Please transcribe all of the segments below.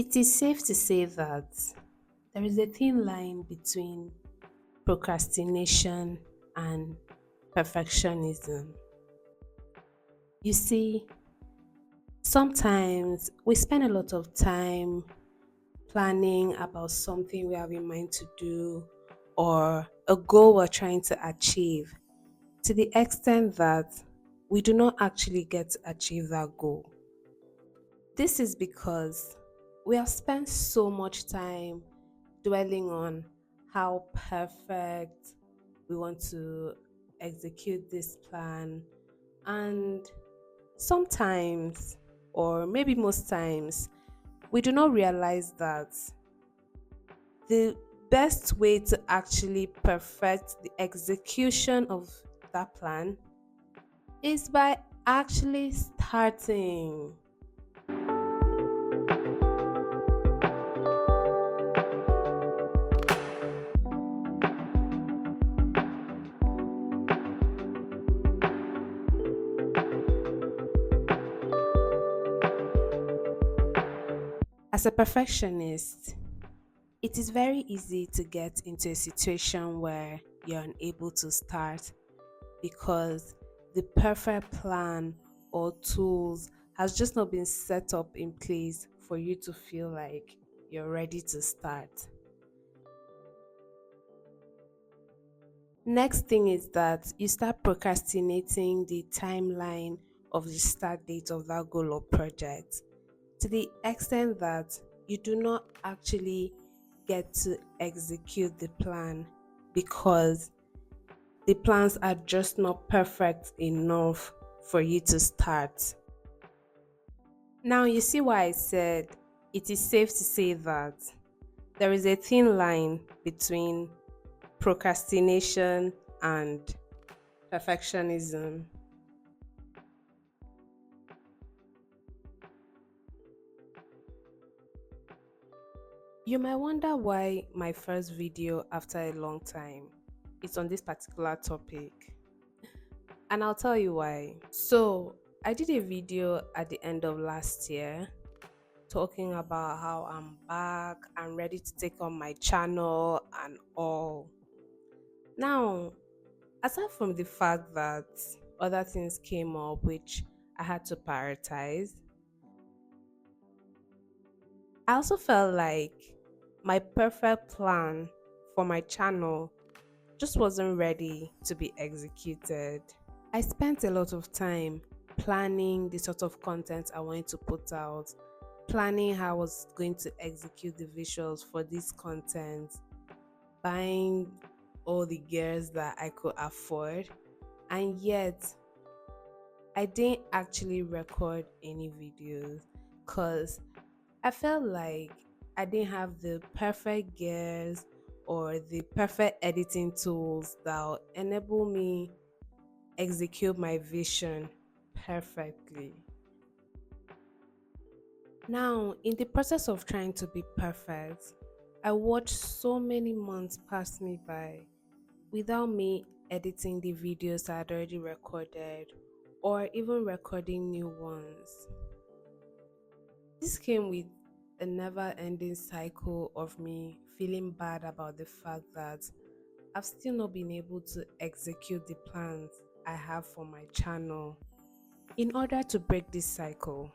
It is safe to say that there is a thin line between procrastination and perfectionism. You see, sometimes we spend a lot of time planning about something we have in mind to do or a goal we're trying to achieve to the extent that we do not actually get to achieve that goal. This is because we have spent so much time dwelling on how perfect we want to execute this plan. And sometimes, or maybe most times, we do not realize that the best way to actually perfect the execution of that plan is by actually starting. As a perfectionist, it is very easy to get into a situation where you're unable to start because the perfect plan or tools has just not been set up in place for you to feel like you're ready to start. Next thing is that you start procrastinating the timeline of the start date of that goal or project to the extent that you do not actually get to execute the plan because the plans are just not perfect enough for you to start. Now, you see why I said it is safe to say that there is a thin line between procrastination and perfectionism. You might wonder why my first video after a long time is on this particular topic, and I'll tell you why. So, I did a video at the end of last year talking about how I'm back and ready to take on my channel and all. Now, aside from the fact that other things came up which I had to prioritize, I also felt like my perfect plan for my channel just wasn't ready to be executed. I spent a lot of time planning the sort of content I wanted to put out, planning how I was going to execute the visuals for this content, buying all the gears that I could afford, and yet I didn't actually record any videos because I felt like I didn't have the perfect gears or the perfect editing tools that will enable me execute my vision perfectly. Now, in the process of trying to be perfect, I watched so many months pass me by without me editing the videos I had already recorded or even recording new ones. This came with a never ending cycle of me feeling bad about the fact that I've still not been able to execute the plans I have for my channel. In order to break this cycle,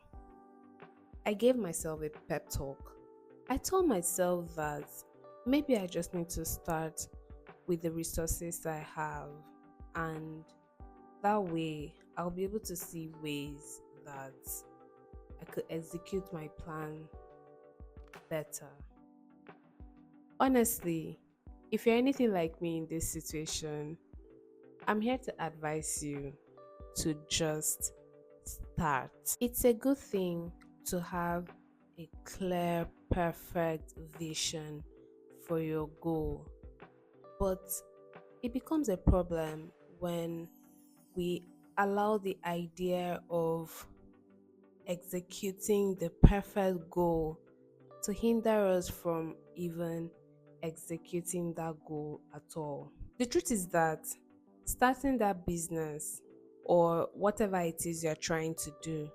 I gave myself a pep talk. I told myself that maybe I just need to start with the resources I have, and that way I'll be able to see ways that I could execute my plan better. Honestly, if you're anything like me in this situation, I'm here to advise you to just start. It's a good thing to have a clear, perfect vision for your goal, but it becomes a problem when we allow the idea of executing the perfect goal to hinder us from even executing that goal at all. The truth is that starting that business or whatever it is you're trying to do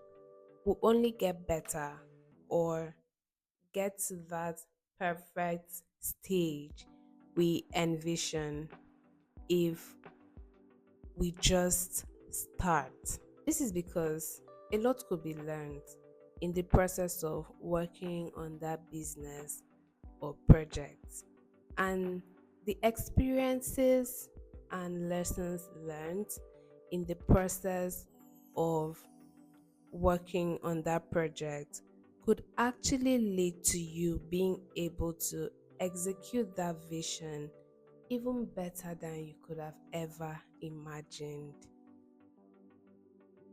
will only get better or get to that perfect stage we envision if we just start. This is because a lot could be learned in the process of working on that business or project. And the experiences and lessons learned in the process of working on that project could actually lead to you being able to execute that vision even better than you could have ever imagined.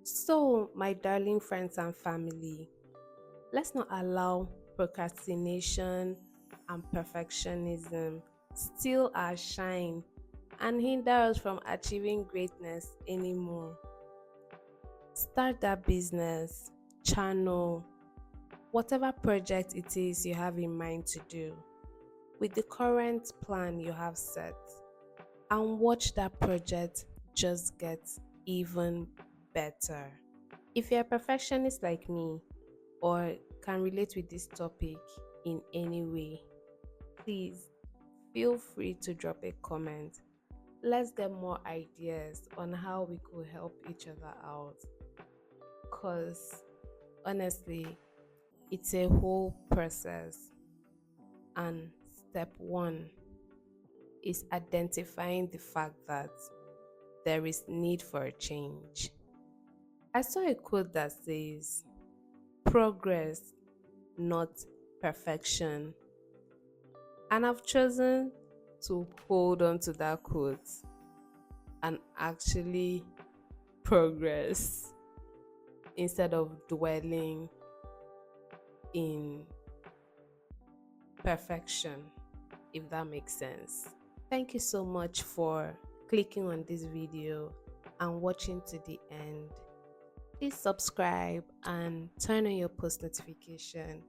So, my darling friends and family, let's not allow procrastination and perfectionism steal our shine and hinder us from achieving greatness anymore. Start that business, channel, whatever project it is you have in mind to do with the current plan you have set, and watch that project just get even better. If you're a perfectionist like me or can relate with this topic in any way, please feel free to drop a comment. Let's get more ideas on how we could help each other out. Because honestly, it's a whole process. And step one is identifying the fact that there is need for a change. I saw a quote that says, progress, not perfection. And I've chosen to hold on to that quote and actually progress instead of dwelling in perfection, if that makes sense. Thank you so much for clicking on this video and watching to the end. Please subscribe and turn on your post notification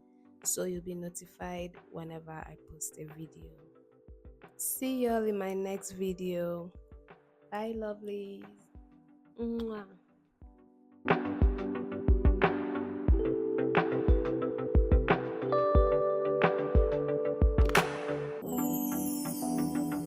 so you'll be notified whenever I post a video. See y'all in my next video. Bye, lovelies. Mwah.